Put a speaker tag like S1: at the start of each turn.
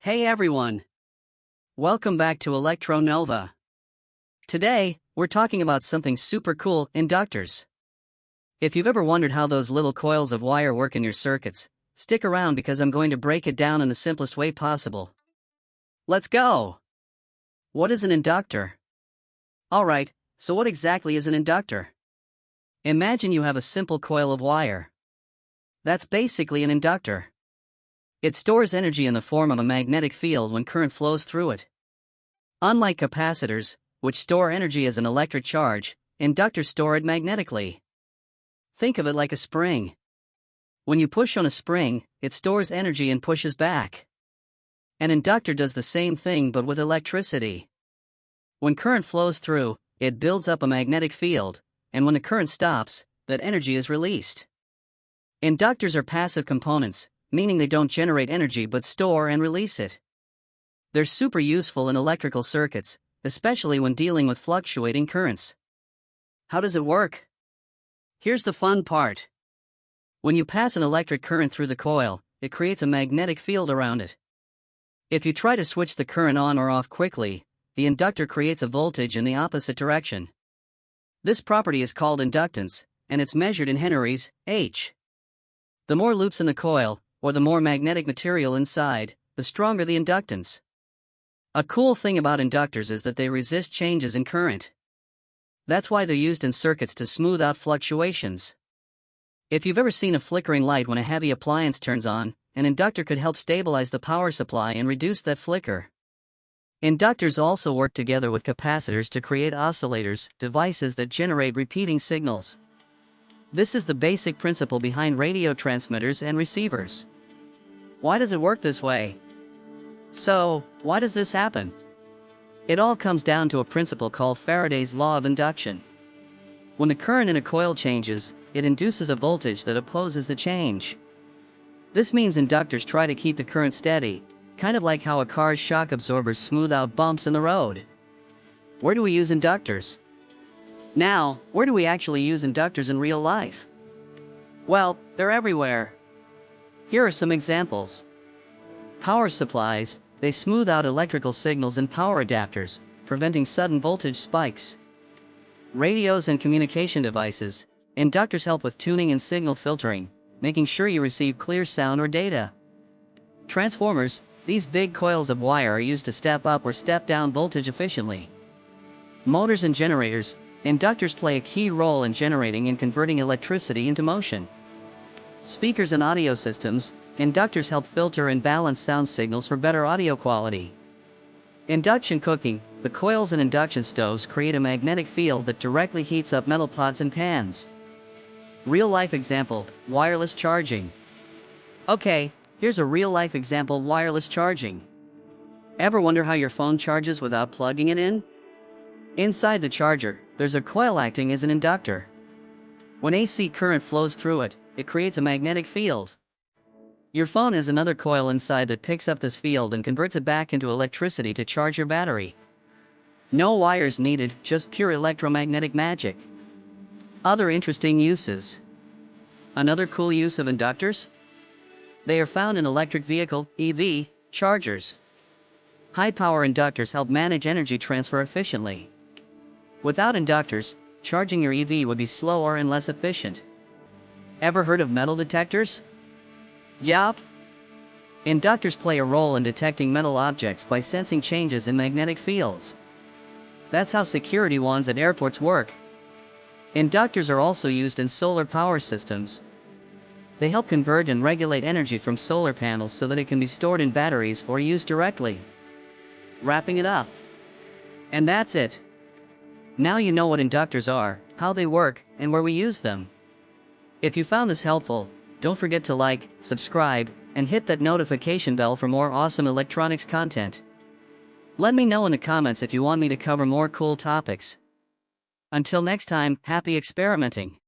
S1: Hey everyone! Welcome back to Electronova. Today, we're talking about something super cool: inductors. If you've ever wondered how those little coils of wire work in your circuits, stick around because I'm going to break it down in the simplest way possible. Let's go! What is an inductor? Alright, so what exactly is an inductor? Imagine you have a simple coil of wire. That's basically an inductor. It stores energy in the form of a magnetic field when current flows through it. Unlike capacitors, which store energy as an electric charge, inductors store it magnetically. Think of it like a spring. When you push on a spring, it stores energy and pushes back. An inductor does the same thing but with electricity. When current flows through, it builds up a magnetic field, and when the current stops, that energy is released. Inductors are passive components, meaning they don't generate energy but store and release it. They're super useful in electrical circuits, especially when dealing with fluctuating currents. How does it work? Here's the fun part. When you pass an electric current through the coil, it creates a magnetic field around it. If you try to switch the current on or off quickly, the inductor creates a voltage in the opposite direction. This property is called inductance, and it's measured in henries, H. The more loops in the coil, or the more magnetic material inside, the stronger the inductance. A cool thing about inductors is that they resist changes in current. That's why they're used in circuits to smooth out fluctuations. If you've ever seen a flickering light when a heavy appliance turns on, an inductor could help stabilize the power supply and reduce that flicker. Inductors also work together with capacitors to create oscillators, devices that generate repeating signals. This is the basic principle behind radio transmitters and receivers. Why does it work this way? So, why does this happen? It all comes down to a principle called Faraday's law of induction. When the current in a coil changes, it induces a voltage that opposes the change. This means inductors try to keep the current steady, kind of like how a car's shock absorbers smooth out bumps in the road. Where do we use inductors? Now, where do we actually use inductors in real life? Well, they're everywhere. Here are some examples. Power supplies: they smooth out electrical signals in power adapters, preventing sudden voltage spikes. Radios and communication devices: inductors help with tuning and signal filtering, making sure you receive clear sound or data. Transformers: these big coils of wire are used to step up or step down voltage efficiently. Motors and generators: inductors play a key role in generating and converting electricity into motion. Speakers and audio systems: inductors help filter and balance sound signals for better audio quality. Induction cooking: the coils in induction stoves create a magnetic field that directly heats up metal pots and pans. Real-life example: wireless charging. Okay, here's a real-life example: wireless charging. Ever wonder how your phone charges without plugging it in? Inside the charger, there's a coil acting as an inductor. When AC current flows through it, it creates a magnetic field. Your phone has another coil inside that picks up this field and converts it back into electricity to charge your battery. No wires needed, just pure electromagnetic magic. Other interesting uses. Another cool use of inductors? They are found in electric vehicle, EV, chargers. High-power inductors help manage energy transfer efficiently. Without inductors, charging your EV would be slower and less efficient. Ever heard of metal detectors? Yup. Inductors play a role in detecting metal objects by sensing changes in magnetic fields. That's how security wands at airports work. Inductors are also used in solar power systems. They help convert and regulate energy from solar panels so that it can be stored in batteries or used directly. Wrapping it up. And that's it. Now you know what inductors are, how they work, and where we use them. If you found this helpful, don't forget to like, subscribe, and hit that notification bell for more awesome electronics content. Let me know in the comments if you want me to cover more cool topics. Until next time, happy experimenting!